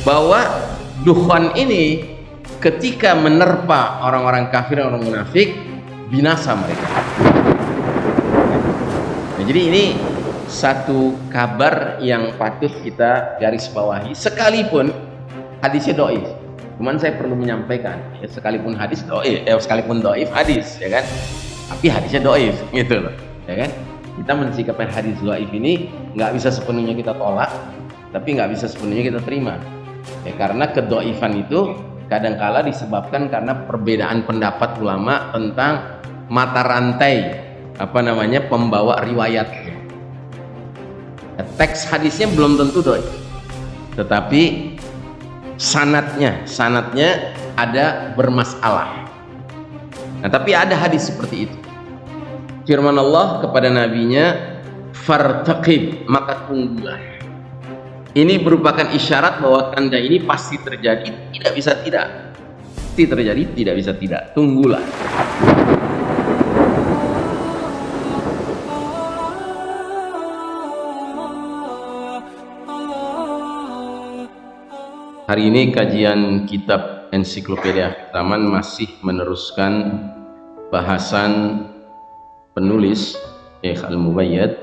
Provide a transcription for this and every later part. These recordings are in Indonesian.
bahwa dukhan ini ketika menerpa orang-orang kafir, orang munafik, binasa mereka. Nah, jadi ini satu kabar yang patut kita garis bawahi, sekalipun hadisnya doif. Cuman saya perlu menyampaikan, ya, sekalipun hadis doif, sekalipun doif hadis, ya kan? Tapi hadisnya doif, gitu loh, ya kan? Kita mensikapi hadis doif ini nggak bisa sepenuhnya kita tolak, tapi nggak bisa sepenuhnya kita terima. Ya, karena kedoifan itu kadangkala disebabkan karena perbedaan pendapat ulama tentang mata rantai pembawa riwayat. Teks hadisnya belum tentu doif, tetapi sanadnya ada bermasalah. Nah, tapi ada hadis seperti itu. Firman Allah kepada nabinya, fartaqib, maka tunggulah. Ini merupakan isyarat bahwa tanda ini pasti terjadi, tidak bisa tidak. Pasti terjadi, tidak bisa tidak. Tunggulah. Hari ini kajian kitab Ensiklopedia Taman masih meneruskan bahasan penulis Syekh Al-Mubayyad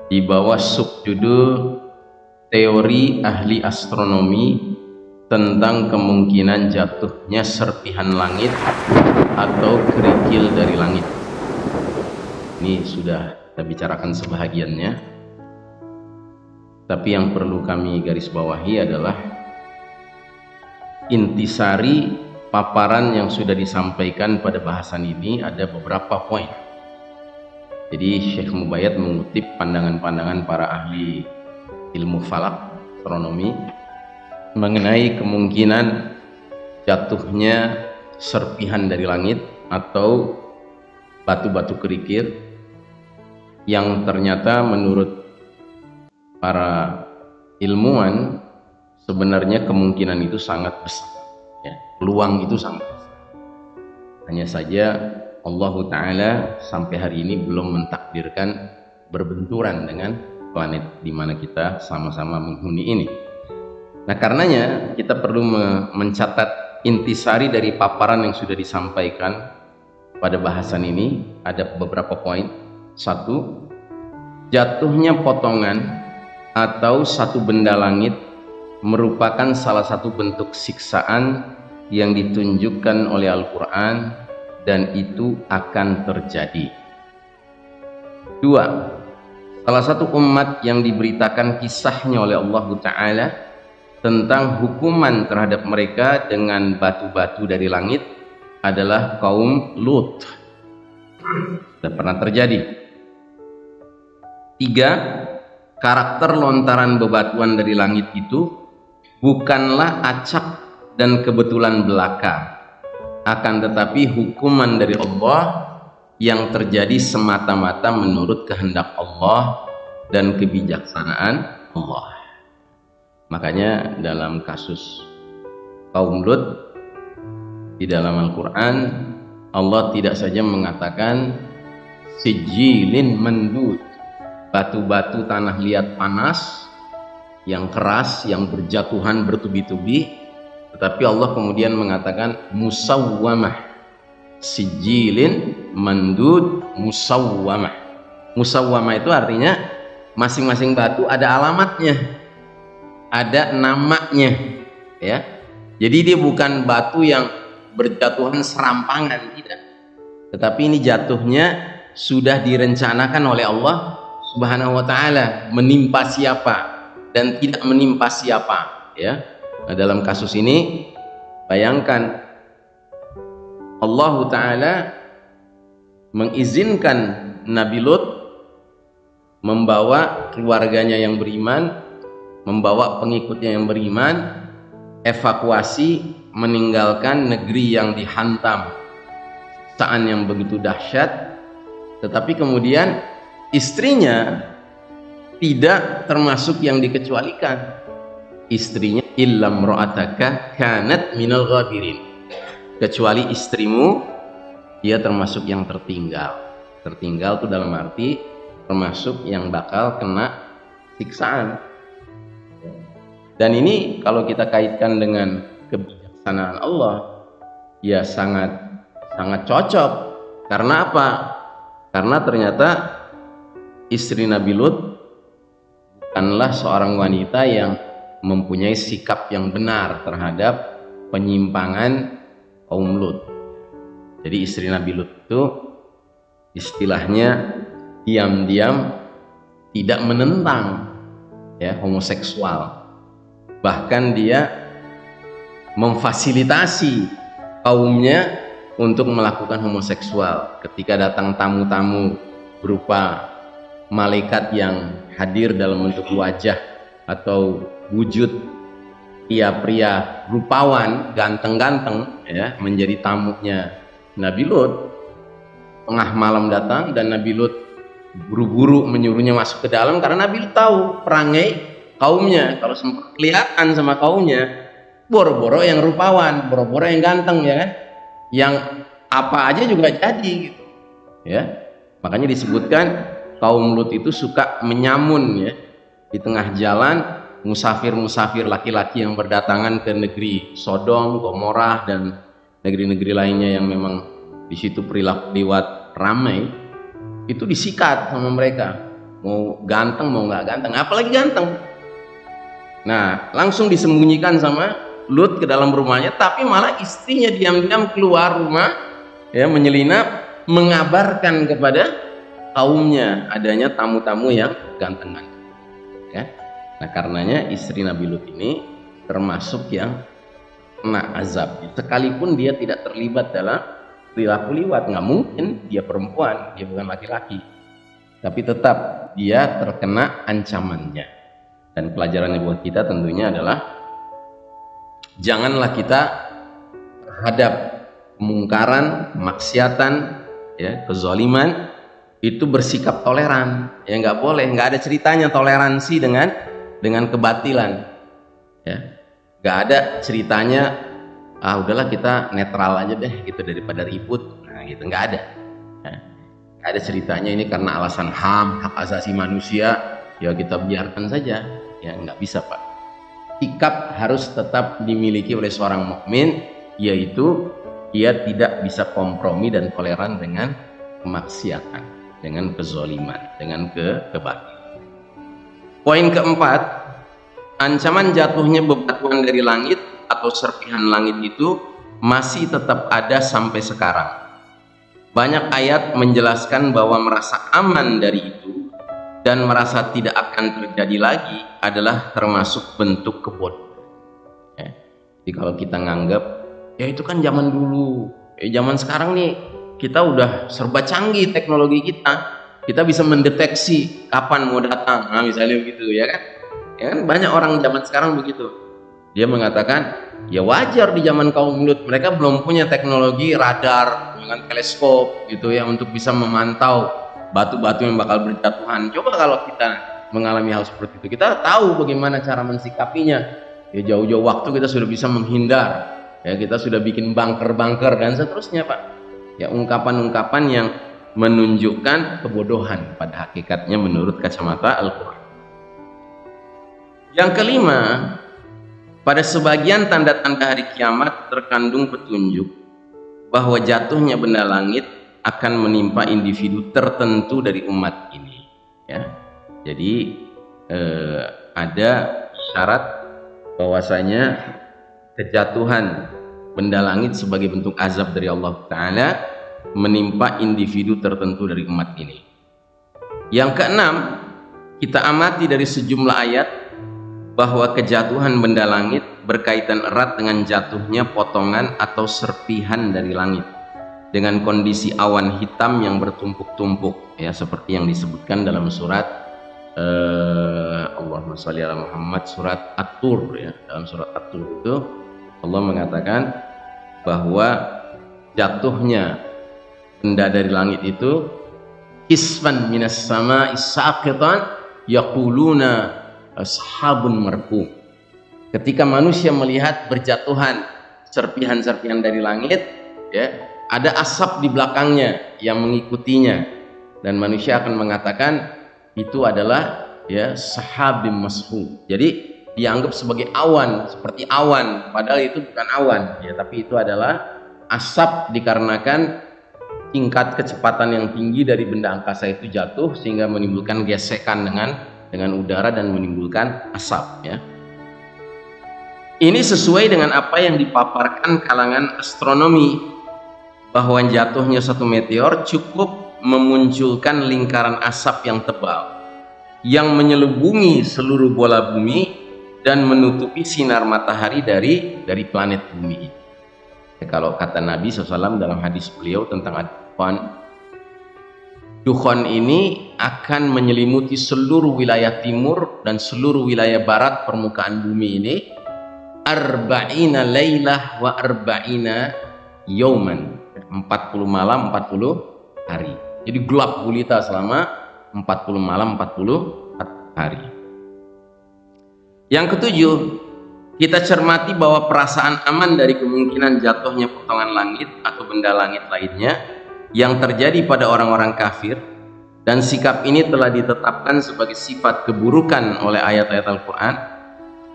di bawah subjudul teori ahli astronomi tentang kemungkinan jatuhnya serpihan langit atau kerikil dari langit. Ini sudah kita bicarakan sebahagiannya, tapi yang perlu kami garis bawahi adalah intisari paparan yang sudah disampaikan pada bahasan ini. Ada beberapa poin. Jadi Syekh Mubayyad mengutip pandangan-pandangan para ahli ilmu falak, astronomi, mengenai kemungkinan jatuhnya serpihan dari langit atau batu-batu kerikil yang ternyata menurut para ilmuwan sebenarnya kemungkinan itu sangat besar, ya, peluang itu sangat besar. Hanya saja Allah Ta'ala sampai hari ini belum mentakdirkan berbenturan dengan planet di mana kita sama-sama menghuni ini. Nah, karenanya kita perlu mencatat intisari dari paparan yang sudah disampaikan pada bahasan ini. Ada beberapa poin. Satu, jatuhnya potongan atau satu benda langit merupakan salah satu bentuk siksaan yang ditunjukkan oleh Al-Quran, dan itu akan terjadi. Dua, salah satu umat yang diberitakan kisahnya oleh Allah Ta'ala tentang hukuman terhadap mereka dengan batu-batu dari langit adalah kaum Lut. Sudah pernah terjadi. Tiga, karakter lontaran bebatuan dari langit itu bukanlah acak dan kebetulan belaka, akan tetapi hukuman dari Allah yang terjadi semata-mata menurut kehendak Allah dan kebijaksanaan Allah. Makanya dalam kasus kaum Lut di dalam Al-Quran, Allah tidak saja mengatakan sijilin mendud, batu-batu tanah liat panas yang keras yang berjatuhan bertubi-tubi, tetapi Allah kemudian mengatakan musawwamah, sijilin mandud musawwamah. Musawwamah itu artinya masing-masing batu ada alamatnya, ada namanya, ya. Jadi dia bukan batu yang berjatuhan serampangan, tidak, tetapi ini jatuhnya sudah direncanakan oleh Allah Subhanahu wa Ta'ala, menimpa siapa dan tidak menimpa siapa, ya. Nah, dalam kasus ini bayangkan Allah Ta'ala mengizinkan Nabi Lut membawa keluarganya yang beriman, membawa pengikutnya yang beriman, evakuasi, meninggalkan negeri yang dihantam siksaan yang begitu dahsyat, tetapi kemudian istrinya tidak termasuk yang dikecualikan. Istrinya illam ra'ataka kanat minal ghabirin, kecuali istrimu dia termasuk yang tertinggal. Tertinggal itu dalam arti termasuk yang bakal kena siksaan. Dan ini kalau kita kaitkan dengan kebijaksanaan Allah, ya sangat cocok. Karena apa? Karena ternyata istri Nabi Lut bukanlah seorang wanita yang mempunyai sikap yang benar terhadap penyimpangan kaum Lut. Jadi istri Nabi Lut itu istilahnya diam-diam tidak menentang ya homoseksual. Bahkan dia memfasilitasi kaumnya untuk melakukan homoseksual. Ketika datang tamu-tamu berupa malaikat yang hadir dalam bentuk wajah atau wujud pria-pria rupawan, ganteng-ganteng ya, menjadi tamunya Nabi Lut, tengah malam datang dan Nabi Lut buru-buru menyuruhnya masuk ke dalam karena Nabi Lut tahu perangai kaumnya. Kalau sempat kelihatan sama kaumnya, boro-boro yang rupawan, boro-boro yang ganteng ya kan, yang apa aja juga jadi gitu ya. Makanya disebutkan kaum Lut itu suka menyamun ya di tengah jalan musafir-musafir laki-laki yang berdatangan ke negeri Sodom, Gomorrah dan negeri-negeri lainnya yang memang di situ perilaku liwat ramai, itu disikat sama mereka, mau ganteng mau nggak ganteng, apalagi ganteng. Nah, langsung disembunyikan sama Lut ke dalam rumahnya, tapi malah istrinya diam-diam keluar rumah ya, menyelinap mengabarkan kepada kaumnya adanya tamu-tamu yang ganteng-ganteng ya. Nah, karenanya istri Nabi Lut ini termasuk yang kena azab, sekalipun dia tidak terlibat dalam perilaku liwat. Nggak mungkin, dia perempuan, dia bukan laki-laki, tapi tetap dia terkena ancamannya. Dan pelajarannya buat kita tentunya adalah janganlah kita terhadap kemungkaran, kemaksiatan, ya, kezaliman itu bersikap toleran. Ya nggak boleh, nggak ada ceritanya toleransi dengan kebatilan. Ya, nggak ada ceritanya udahlah kita netral aja deh gitu daripada ribut. Nah gitu, nggak ada. Ya, nggak ada ceritanya ini karena alasan HAM, hak asasi manusia, ya kita biarkan saja. Ya nggak bisa Pak. Sikap harus tetap dimiliki oleh seorang mukmin, yaitu ia tidak bisa kompromi dan toleran dengan kemaksiatan, dengan kezaliman, dengan kebatilan. Poin keempat, ancaman jatuhnya bebatuan dari langit atau serpihan langit itu masih tetap ada sampai sekarang. Banyak ayat menjelaskan bahwa merasa aman dari itu dan merasa tidak akan terjadi lagi adalah termasuk bentuk kebodohan. Ya. Jadi kalau kita nganggap ya itu kan zaman dulu, zaman sekarang nih kita udah serba canggih teknologi kita bisa mendeteksi kapan mau datang, nah misalnya begitu ya kan. Ya kan banyak orang zaman sekarang begitu. Dia mengatakan ya wajar di zaman kaum Lut mereka belum punya teknologi radar dengan teleskop gitu ya untuk bisa memantau batu-batu yang bakal berjatuhan. Coba kalau kita mengalami hal seperti itu, kita tahu bagaimana cara mensikapinya. Ya jauh-jauh waktu kita sudah bisa menghindar. Ya kita sudah bikin bunker-bunker dan seterusnya Pak. Ya ungkapan-ungkapan yang menunjukkan kebodohan pada hakikatnya menurut kacamata Al-Quran. Yang kelima, pada sebagian tanda-tanda hari kiamat terkandung petunjuk bahwa jatuhnya benda langit akan menimpa individu tertentu dari umat ini ya. Jadi ada syarat bahwasanya kejatuhan benda langit sebagai bentuk azab dari Allah Ta'ala menimpa individu tertentu dari umat ini. Yang keenam, kita amati dari sejumlah ayat bahwa kejatuhan benda langit berkaitan erat dengan jatuhnya potongan atau serpihan dari langit dengan kondisi awan hitam yang bertumpuk-tumpuk ya, seperti yang disebutkan dalam surat Allahumma sholli ala Muhammad, surat At-Tur ya. Dalam surat At-Tur itu Allah mengatakan bahwa jatuhnya benda dari langit itu kisfan minas sama'i saqitan yaquluna ashabun marqum. Ketika manusia melihat berjatuhan serpihan-serpihan dari langit ya, ada asap di belakangnya yang mengikutinya dan manusia akan mengatakan itu adalah ya sahabim mashu. Jadi dianggap sebagai awan, seperti awan, padahal itu bukan awan ya, tapi itu adalah asap dikarenakan tingkat kecepatan yang tinggi dari benda angkasa itu jatuh sehingga menimbulkan gesekan dengan udara dan menimbulkan asap ya. Ini sesuai dengan apa yang dipaparkan kalangan astronomi, bahwa jatuhnya satu meteor cukup memunculkan lingkaran asap yang tebal yang menyelubungi seluruh bola bumi dan menutupi sinar matahari dari planet bumi. Kalau kata Nabi SAW dalam hadis beliau tentang dukhon ini akan menyelimuti seluruh wilayah timur dan seluruh wilayah barat permukaan bumi ini, arba'ina lailah wa arba'ina yauman, 40 malam 40 hari. Jadi gelap gulita selama 40 malam 40 hari. Yang ketujuh, kita cermati bahwa perasaan aman dari kemungkinan jatuhnya potongan langit atau benda langit lainnya yang terjadi pada orang-orang kafir, dan sikap ini telah ditetapkan sebagai sifat keburukan oleh ayat-ayat Al-Quran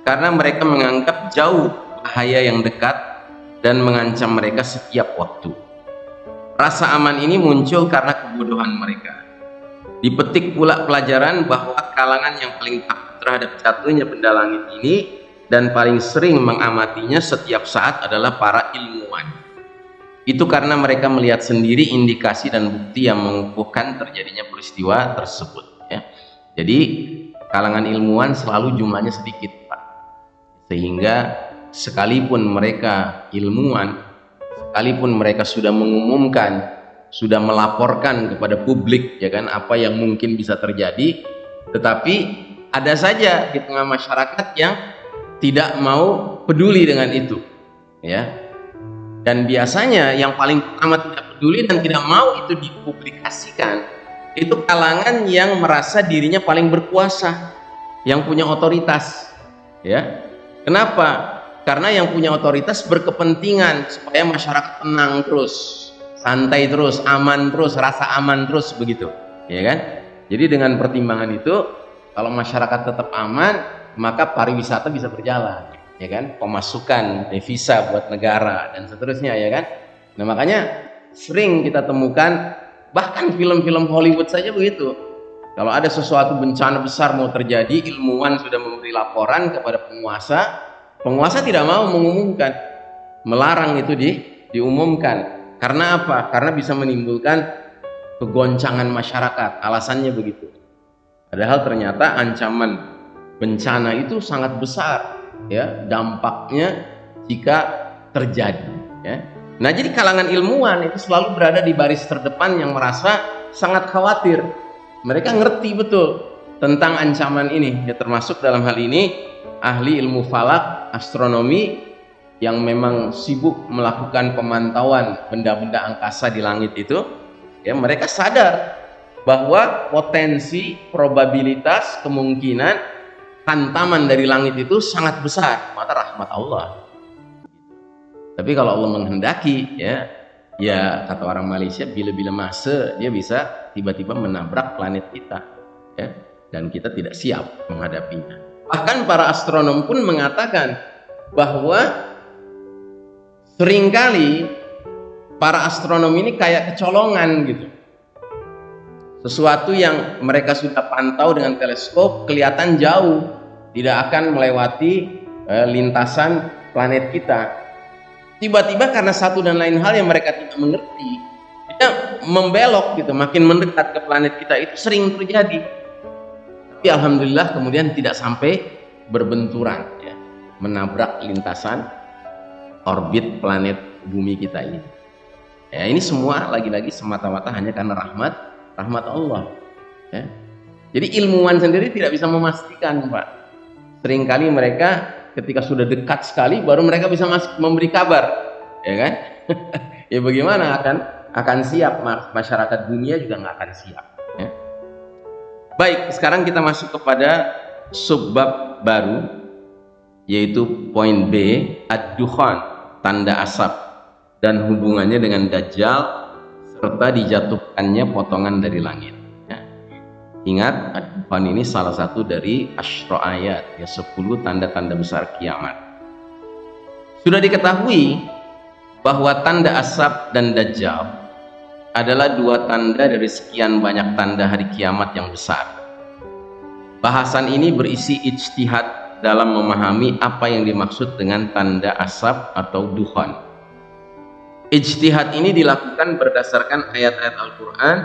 karena mereka menganggap jauh bahaya yang dekat dan mengancam mereka setiap waktu. Rasa aman ini muncul karena kebodohan mereka. Dipetik pula pelajaran bahwa kalangan yang paling takut terhadap jatuhnya benda langit ini dan paling sering mengamatinya setiap saat adalah para ilmuwan. Itu karena mereka melihat sendiri indikasi dan bukti yang mengukuhkan terjadinya peristiwa tersebut ya. Jadi kalangan ilmuwan selalu jumlahnya sedikit, Pak. Sehingga sekalipun mereka ilmuwan, sekalipun mereka sudah mengumumkan, sudah melaporkan kepada publik ya kan apa yang mungkin bisa terjadi, tetapi ada saja di tengah masyarakat yang tidak mau peduli dengan itu ya. Dan biasanya yang paling pertama tidak peduli dan tidak mau itu dipublikasikan itu kalangan yang merasa dirinya paling berkuasa, yang punya otoritas ya. Kenapa? Karena yang punya otoritas berkepentingan supaya masyarakat tenang terus, santai terus, aman terus, rasa aman terus begitu ya kan. Jadi dengan pertimbangan itu, kalau masyarakat tetap aman, maka pariwisata bisa berjalan ya kan, pemasukan devisa buat negara dan seterusnya ya kan. Nah makanya sering kita temukan bahkan film-film Hollywood saja begitu. Kalau ada sesuatu bencana besar mau terjadi, ilmuwan sudah memberi laporan kepada penguasa, penguasa tidak mau mengumumkan, melarang itu diumumkan. Karena apa? Karena bisa menimbulkan kegoncangan masyarakat, alasannya begitu. Padahal ternyata ancaman bencana itu sangat besar ya dampaknya jika terjadi ya. Nah jadi kalangan ilmuwan itu selalu berada di baris terdepan yang merasa sangat khawatir. Mereka ngerti betul tentang ancaman ini ya, termasuk dalam hal ini ahli ilmu falak, astronomi yang memang sibuk melakukan pemantauan benda-benda angkasa di langit itu ya, mereka sadar bahwa potensi, probabilitas, kemungkinan hantaman dari langit itu sangat besar, mata rahmat Allah. Tapi kalau Allah menghendaki ya kata orang Malaysia, bila-bila masa dia bisa tiba-tiba menabrak planet kita ya, dan kita tidak siap menghadapinya. Bahkan para astronom pun mengatakan bahwa seringkali para astronom ini kayak kecolongan gitu. Sesuatu yang mereka sudah pantau dengan teleskop kelihatan jauh, tidak akan melewati lintasan planet kita. Tiba-tiba karena satu dan lain hal yang mereka tidak mengerti, dia membelok gitu, makin mendekat ke planet kita. Itu sering terjadi. Tapi alhamdulillah kemudian tidak sampai berbenturan ya, menabrak lintasan orbit planet bumi kita ini. Ya, ini semua lagi-lagi semata-mata hanya karena rahmat Allah ya. Jadi ilmuwan sendiri tidak bisa memastikan, Pak. Seringkali mereka ketika sudah dekat sekali baru mereka bisa memberi kabar ya kan. Ya bagaimana akan siap, masyarakat dunia juga nggak akan siap ya. Baik, sekarang kita masuk kepada subbab baru, yaitu poin B, ad-dukhan, tanda asap dan hubungannya dengan Dajjal serta dijatuhkannya potongan dari langit ya. Ingat, Ad-Dukhan ini salah satu dari asyra ayat, ya 10 tanda-tanda besar kiamat. Sudah diketahui bahwa tanda asap dan dajjal adalah 2 tanda dari sekian banyak tanda hari kiamat yang besar. Bahasan ini berisi ijtihad dalam memahami apa yang dimaksud dengan tanda asap atau dukhan. Ijtihad ini dilakukan berdasarkan ayat-ayat Al-Quran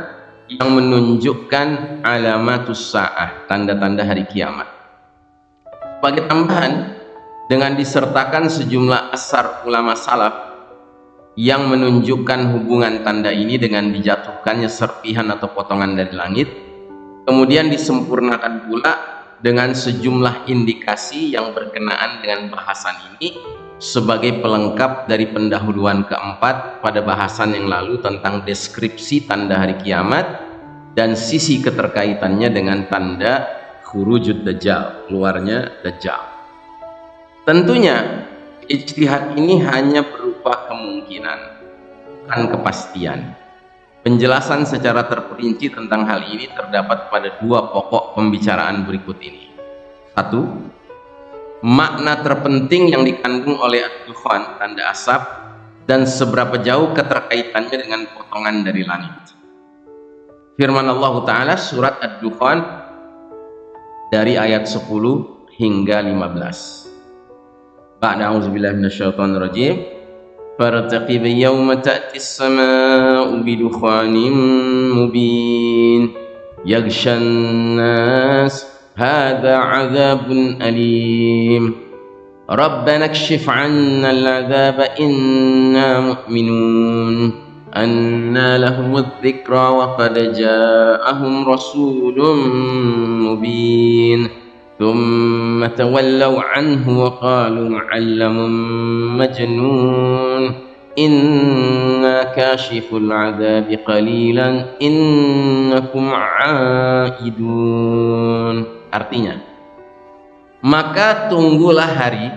yang menunjukkan alamatus sa'ah, tanda-tanda hari kiamat. Sebagai tambahan, dengan disertakan sejumlah asar ulama salaf yang menunjukkan hubungan tanda ini dengan dijatuhkannya serpihan atau potongan dari langit, kemudian disempurnakan pula dengan sejumlah indikasi yang berkenaan dengan bahasan ini sebagai pelengkap dari pendahuluan keempat pada bahasan yang lalu tentang deskripsi tanda hari kiamat dan sisi keterkaitannya dengan tanda khurujud dajjal, keluarnya dajjal. Tentunya ijtihad ini hanya berupa kemungkinan, bukan kepastian. Penjelasan secara terperinci tentang hal ini terdapat pada 2 pokok pembicaraan berikut ini. 1. Makna terpenting yang dikandung oleh ad-dukhan, tanda asap, dan seberapa jauh keterkaitannya dengan potongan dari langit. Firman Allah Ta'ala surat ad-dukhan dari ayat 10 hingga 15. Ba'da a'udzubillahi minasyaitonir rajim. Fartaqib yawma ta'ti as-samaa'u bidukhanin mubin yaghshan nas هذا عذاب أليم ربنا اكشف عنا العذاب إنا مؤمنون أنى لهم الذكرى وقد جاءهم رسول مبين ثم تولوا عنه وقالوا معلم مجنون إنا كاشف العذاب قليلا إنكم عائدون. Artinya, maka tunggulah hari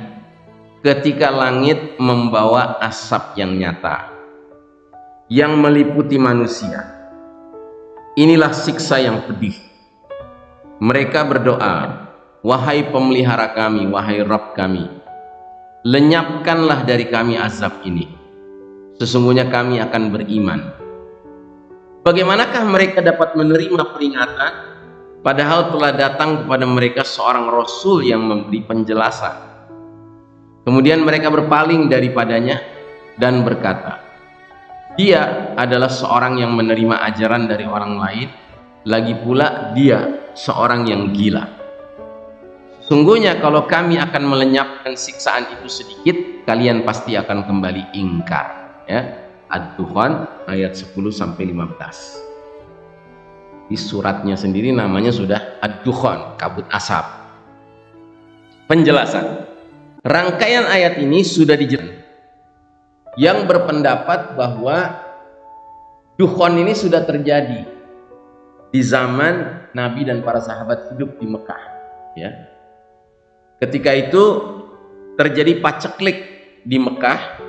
ketika langit membawa asap yang nyata yang meliputi manusia. Inilah siksa yang pedih. Mereka berdoa, wahai pemelihara kami, wahai Rabb kami, lenyapkanlah dari kami azab ini. Sesungguhnya kami akan beriman. Bagaimanakah mereka dapat menerima peringatan padahal telah datang kepada mereka seorang rasul yang memberi penjelasan? Kemudian mereka berpaling daripadanya dan berkata, dia adalah seorang yang menerima ajaran dari orang lain, lagi pula dia seorang yang gila. Sungguhnya kalau kami akan melenyapkan siksaan itu sedikit, kalian pasti akan kembali ingkar. Ya, Ad-Dukhan ayat 10 sampai 15. Di suratnya sendiri namanya sudah Ad-Dukhan, kabut asap. Penjelasan. Rangkaian ayat ini sudah dijelaskan. Yang berpendapat bahwa Dukhan ini sudah terjadi di zaman Nabi dan para sahabat hidup di Mekah. Ya. Ketika itu terjadi paceklik di Mekah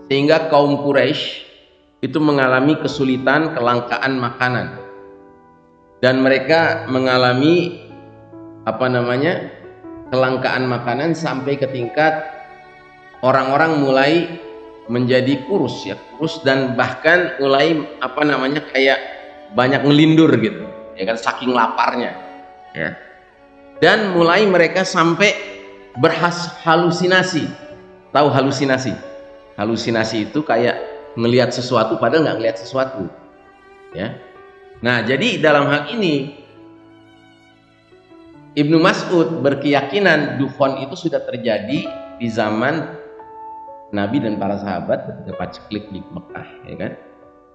sehingga kaum Quraisy itu mengalami kesulitan kelangkaan makanan. Dan mereka mengalami kelangkaan makanan sampai ke tingkat orang-orang mulai menjadi kurus dan bahkan mulai kayak banyak ngelindur gitu, ya kan, saking laparnya, ya. Dan mulai mereka sampai berhalusinasi. Tahu halusinasi? Halusinasi itu kayak ngelihat sesuatu padahal nggak ngelihat sesuatu, ya. Nah, jadi dalam hal ini Ibnu Mas'ud berkeyakinan Dukhan itu sudah terjadi di zaman Nabi dan para sahabat ketika paceklik di Mekah, ya kan?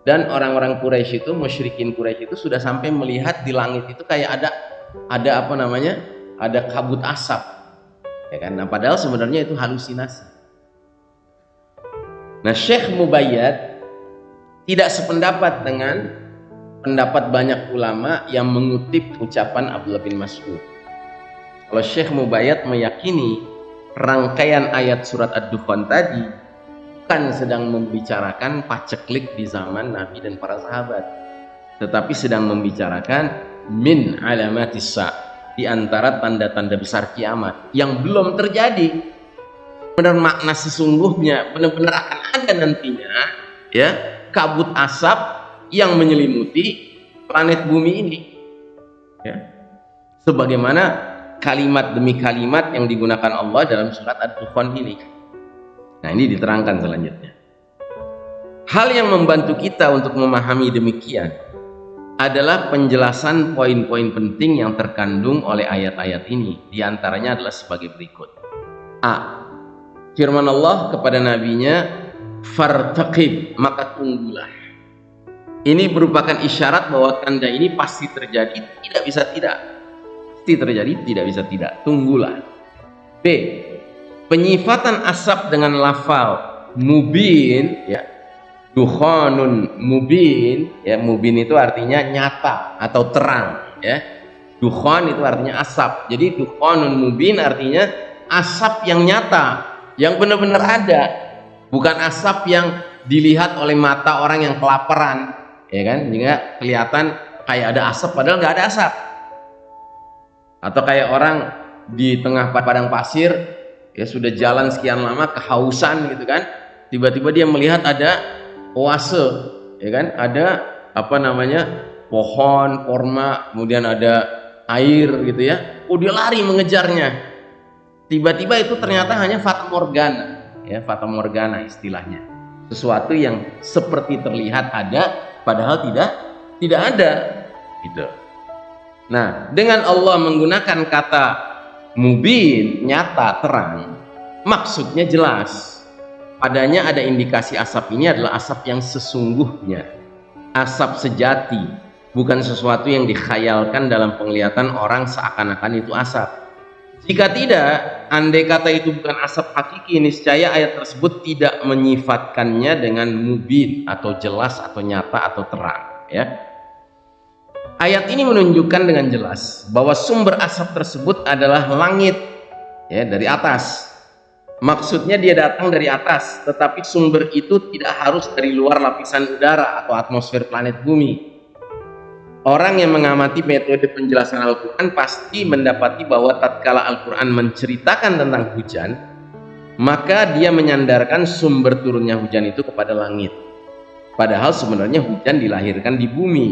Dan orang-orang Quraisy itu, musyrikin Quraisy itu sudah sampai melihat di langit itu kayak ada kabut asap, ya kan? Nah, padahal sebenarnya itu halusinasi. Nah, Syekh Mubayyad tidak sependapat dengan pendapat banyak ulama yang mengutip ucapan Abdullah bin Mas'ud. Kalau Syekh Mubayyad meyakini rangkaian ayat surat Ad-Dukhan tadi bukan sedang membicarakan paceklik di zaman Nabi dan para sahabat, tetapi sedang membicarakan min alamatis sa, di antara tanda-tanda besar kiamat yang belum terjadi. Benar makna sesungguhnya benar-benar akan ada nantinya, ya, kabut asap yang menyelimuti planet bumi ini, ya. Sebagaimana kalimat demi kalimat yang digunakan Allah dalam surat Ad-Dukhan ini. Nah, ini diterangkan selanjutnya. Hal yang membantu kita untuk memahami demikian adalah penjelasan poin-poin penting yang terkandung oleh ayat-ayat ini. Di antaranya adalah sebagai berikut. A. Firman Allah kepada nabinya, fartaqib, maka tunggulah. Ini merupakan isyarat bahwa tanda ini pasti terjadi, tidak bisa tidak. Pasti terjadi, tidak bisa tidak. Tunggulah. B. Penyifatan asap dengan lafal mubin, ya, dukhanun mubin, ya, mubin itu artinya nyata atau terang, ya. Dukhan itu artinya asap. Jadi dukhanun mubin artinya asap yang nyata, yang benar-benar ada, bukan asap yang dilihat oleh mata orang yang kelaparan, ya kan? Sehingga kelihatan kayak ada asap padahal nggak ada asap. Atau kayak orang di tengah padang pasir, ya, sudah jalan sekian lama kehausan gitu kan, tiba-tiba dia melihat ada oase, ya kan, ada apa namanya, pohon korma, kemudian ada air gitu ya. Oh, dia lari mengejarnya. Tiba-tiba itu ternyata hanya fata morgana, ya, fata morgana istilahnya. Sesuatu yang seperti terlihat ada padahal tidak ada gitu. Nah, dengan Allah menggunakan kata mubin, nyata, terang, maksudnya jelas. Padanya ada indikasi asap ini adalah asap yang sesungguhnya, asap sejati, bukan sesuatu yang dikhayalkan dalam penglihatan orang seakan-akan itu asap. Jika tidak, andai kata itu bukan asap hakiki, niscaya ayat tersebut tidak menyifatkannya dengan mubin atau jelas atau nyata atau terang, ya. Ayat ini menunjukkan dengan jelas bahwa sumber asap tersebut adalah langit, ya, dari atas. Maksudnya dia datang dari atas, tetapi sumber itu tidak harus dari luar lapisan udara atau atmosfer planet bumi. Orang yang mengamati metode penjelasan Al-Quran pasti mendapati bahwa tatkala Al-Quran menceritakan tentang hujan, maka dia menyandarkan sumber turunnya hujan itu kepada langit. Padahal sebenarnya hujan dilahirkan di bumi,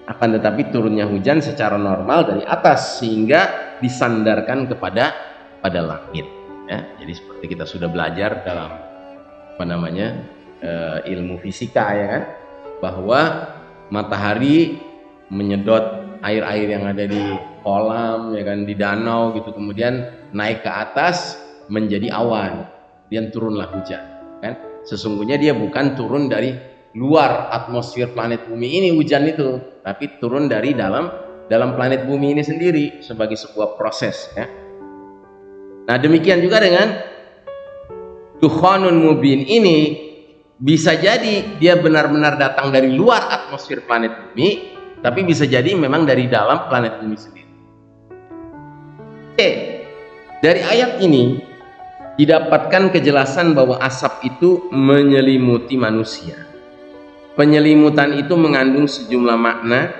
akan tetapi turunnya hujan secara normal dari atas sehingga disandarkan kepada langit. Ya, jadi seperti kita sudah belajar dalam apa namanya, ilmu fisika, ya kan, bahwa matahari menyedot air-air yang ada di kolam, ya kan, di danau gitu, kemudian naik ke atas menjadi awan, dan turunlah hujan, kan. Sesungguhnya dia bukan turun dari luar atmosfer planet bumi ini hujan itu, tapi turun dari dalam planet bumi ini sendiri sebagai sebuah proses, ya. Nah, demikian juga dengan dukhanun mubin ini, bisa jadi dia benar-benar datang dari luar atmosfer planet bumi, tapi bisa jadi memang dari dalam planet bumi sendiri. Oke, dari ayat ini didapatkan kejelasan bahwa asap itu menyelimuti manusia. Penyelimutan itu mengandung sejumlah makna,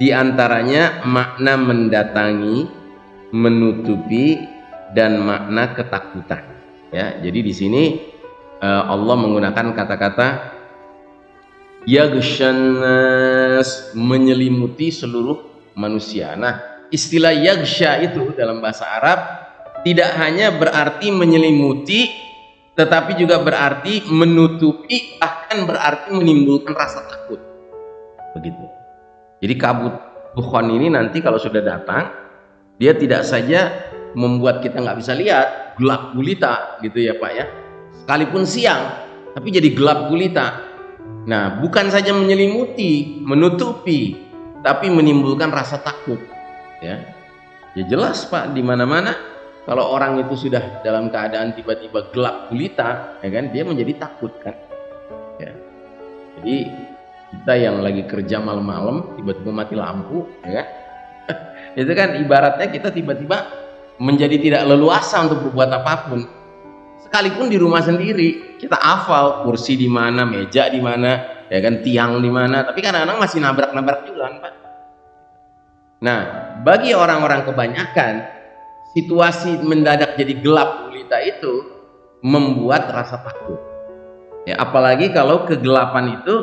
diantaranya makna mendatangi, menutupi, dan makna ketakutan. Ya, jadi di sini Allah menggunakan kata-kata yaghshannas, menyelimuti seluruh manusia. Nah, istilah yaghsha itu dalam bahasa Arab tidak hanya berarti menyelimuti, tetapi juga berarti menutupi, bahkan berarti menimbulkan rasa takut. Begitu. Jadi kabut dukhan ini nanti kalau sudah datang, dia tidak saja membuat kita nggak bisa lihat, gelap gulita gitu ya Pak ya, sekalipun siang tapi jadi gelap gulita. Nah, bukan saja menyelimuti, menutupi, tapi menimbulkan rasa takut, ya. Ya jelas Pak, di mana-mana kalau orang itu sudah dalam keadaan tiba-tiba gelap gulita, ya kan, dia menjadi takut kan, ya. Jadi kita yang lagi kerja malam-malam tiba-tiba mati lampu, ya kan, itu kan ibaratnya kita tiba-tiba menjadi tidak leluasa untuk berbuat apapun. Sekalipun di rumah sendiri kita hafal kursi di mana, meja di mana, ya kan, tiang di mana, tapi kadang-kadang masih nabrak-nabrak juga kan Pak. Nah, bagi orang-orang kebanyakan, situasi mendadak jadi gelap gulita itu membuat rasa takut. Ya, apalagi kalau kegelapan itu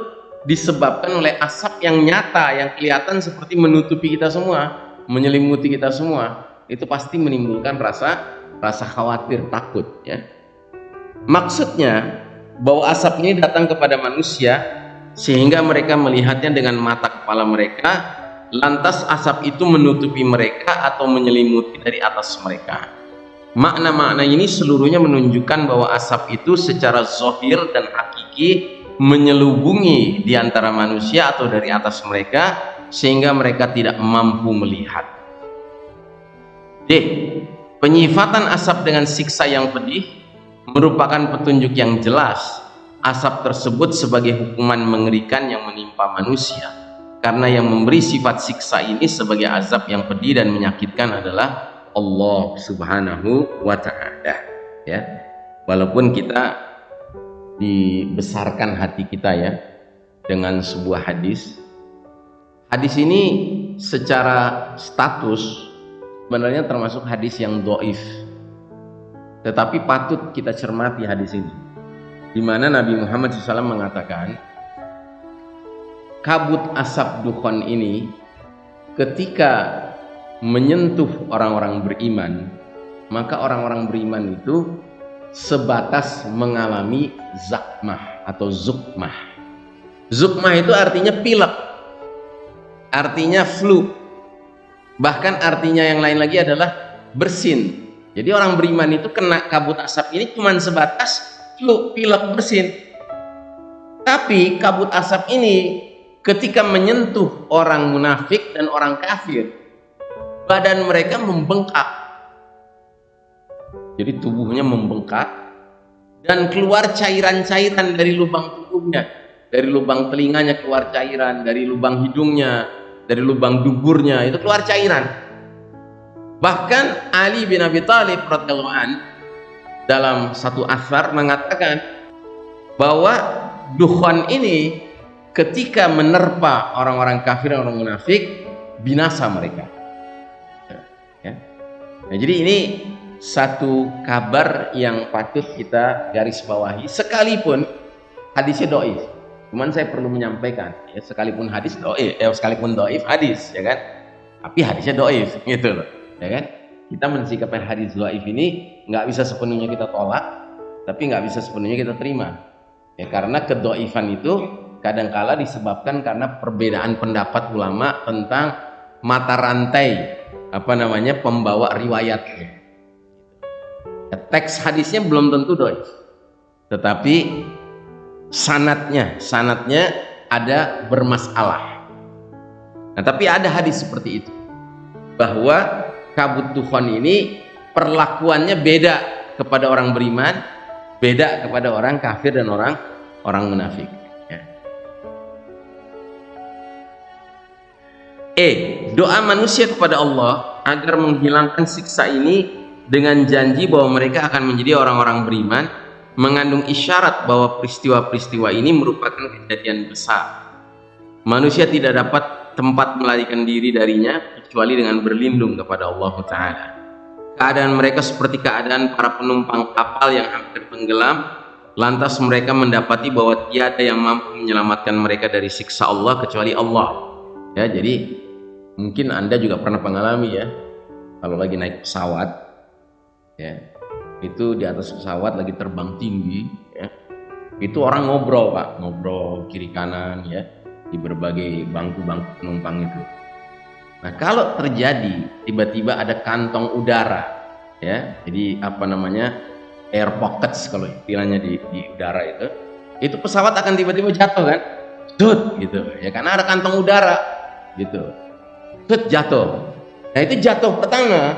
disebabkan oleh asap yang nyata, yang kelihatan seperti menutupi kita semua, menyelimuti kita semua, itu pasti menimbulkan rasa khawatir, takut. Ya. Maksudnya bahwa asap ini datang kepada manusia sehingga mereka melihatnya dengan mata kepala mereka, lantas asap itu menutupi mereka atau menyelimuti dari atas mereka. Makna-makna ini seluruhnya menunjukkan bahwa asap itu secara zahir dan hakiki menyelubungi di antara manusia atau dari atas mereka sehingga mereka tidak mampu melihat. D. Penyifatan asap dengan siksa yang pedih merupakan petunjuk yang jelas asap tersebut sebagai hukuman mengerikan yang menimpa manusia, karena yang memberi sifat siksa ini sebagai azab yang pedih dan menyakitkan adalah Allah Subhanahu wa ta'ala. Ya, walaupun kita dibesarkan hati kita ya dengan sebuah hadis. Hadis ini secara status sebenarnya termasuk hadis yang dhaif. Tetapi patut kita cermati hadis ini, di mana Nabi Muhammad SAW mengatakan kabut asap dukhon ini ketika menyentuh orang-orang beriman, maka orang-orang beriman itu sebatas mengalami zakmah atau zukmah. Zukmah itu artinya pilek, artinya flu, bahkan artinya yang lain lagi adalah bersin. Jadi orang beriman itu kena kabut asap ini cuma sebatas flu, pilek, bersin. Tapi kabut asap ini ketika menyentuh orang munafik dan orang kafir, badan mereka membengkak, jadi tubuhnya membengkak dan keluar cairan-cairan dari lubang tubuhnya, dari lubang telinganya keluar cairan, dari lubang hidungnya, dari lubang duburnya itu keluar cairan. Bahkan Ali bin Abi Thalib radhiyallahu an dalam satu atsar mengatakan bahwa dukhon ini ketika menerpa orang-orang kafir dan orang munafik binasa mereka. Nah, jadi ini satu kabar yang patut kita garis bawahi, sekalipun hadisnya dhaif. Cuman saya perlu menyampaikan, ya, sekalipun hadis dhaif, sekalipun dhaif hadis, ya kan? Tapi hadisnya dhaif, gitu loh, ya kan? Kita mensikapi hadis dhaif ini nggak bisa sepenuhnya kita tolak, tapi nggak bisa sepenuhnya kita terima. Ya, karena kedhaifan itu kadangkala disebabkan karena perbedaan pendapat ulama tentang mata rantai pembawa riwayatnya. Ya, teks hadisnya belum tentu dhaif, tetapi sanadnya ada bermasalah. Nah, tapi ada hadis seperti itu, bahwa kabut dukhon ini perlakuannya beda kepada orang beriman, beda kepada orang kafir dan orang munafik. Doa manusia kepada Allah agar menghilangkan siksa ini dengan janji bahwa mereka akan menjadi orang-orang beriman mengandung isyarat bahwa peristiwa-peristiwa ini merupakan kejadian besar. Manusia tidak dapat tempat melarikan diri darinya kecuali dengan berlindung kepada Allah Ta'ala. Keadaan mereka seperti keadaan para penumpang kapal yang hampir tenggelam, lantas mereka mendapati bahwa tiada yang mampu menyelamatkan mereka dari siksa Allah kecuali Allah. Ya, jadi mungkin Anda juga pernah mengalami ya, kalau lagi naik pesawat, ya, itu di atas pesawat lagi terbang tinggi, ya, itu orang ngobrol Pak, ngobrol kiri kanan ya, di berbagai bangku-bangku penumpang itu. Nah, kalau terjadi tiba-tiba ada kantong udara, ya, jadi air pockets kalau istilahnya di udara itu pesawat akan tiba-tiba jatuh kan, gitu, ya, karena ada kantong udara, gitu. Jatuh. Nah, itu jatuh pertama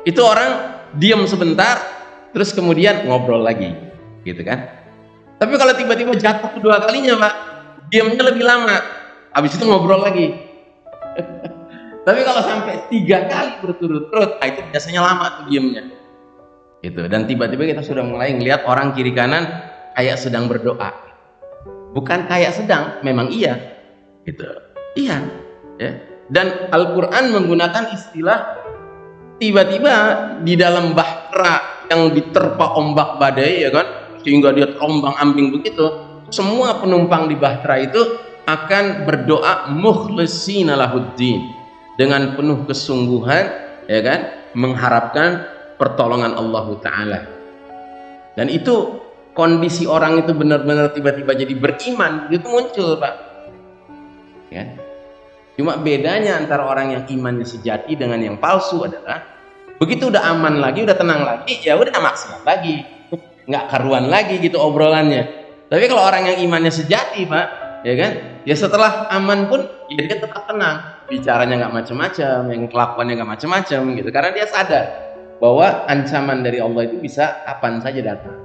itu orang diam sebentar, terus kemudian ngobrol lagi, gitu kan. Tapi kalau tiba-tiba jatuh kedua kalinya Pak, diamnya lebih lama, habis itu ngobrol lagi. Tapi kalau sampai 3 kali berturut-turut, nah itu biasanya lama tuh diamnya, gitu. Dan tiba-tiba kita sudah mulai ngelihat orang kiri kanan kayak sedang berdoa, bukan kayak sedang, memang iya, gitu, iya, ya. Dan Al-Quran menggunakan istilah tiba-tiba di dalam bahtera yang diterpa ombak badai, ya kan, sehingga dia terombang-ambing begitu, semua penumpang di bahtera itu akan berdoa mukhlishina lahuddin, dengan penuh kesungguhan, ya kan, mengharapkan pertolongan Allah Ta'ala. Dan itu kondisi orang itu benar-benar tiba-tiba jadi beriman, itu muncul, Pak, ya. Cuma bedanya antara orang yang imannya sejati dengan yang palsu adalah begitu udah aman lagi, udah tenang lagi, ya udah maksiat lagi, nggak karuan lagi gitu obrolannya. Tapi kalau orang yang imannya sejati, Pak, ya kan, ya setelah aman pun ya dia tetap tenang, bicaranya nggak macam-macam, yang kelakuannya nggak macam-macam gitu, karena dia sadar bahwa ancaman dari Allah itu bisa kapan saja datang.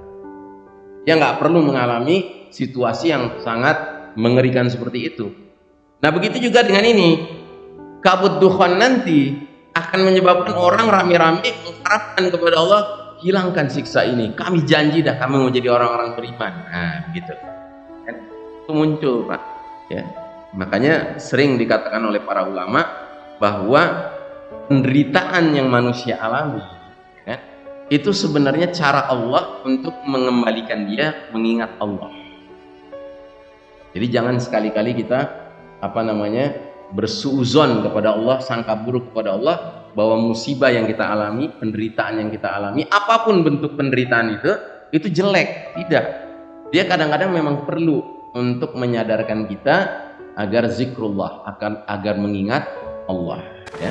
Dia nggak perlu mengalami situasi yang sangat mengerikan seperti itu. Nah, begitu juga dengan ini, kabut dukhan nanti akan menyebabkan orang rame-rame mengharapkan kepada Allah, hilangkan siksa ini, kami janji dah kami mau jadi orang-orang beriman. Nah, begitu kan, itu muncul, Pak, ya. Makanya sering dikatakan oleh para ulama bahwa penderitaan yang manusia alami, ya, itu sebenarnya cara Allah untuk mengembalikan dia mengingat Allah. Jadi jangan sekali-kali kita bersuuzon kepada Allah, sangka buruk kepada Allah bahwa musibah yang kita alami, penderitaan yang kita alami, apapun bentuk penderitaan itu jelek. Tidak. Dia kadang-kadang memang perlu untuk menyadarkan kita agar zikrullah, agar mengingat Allah, ya.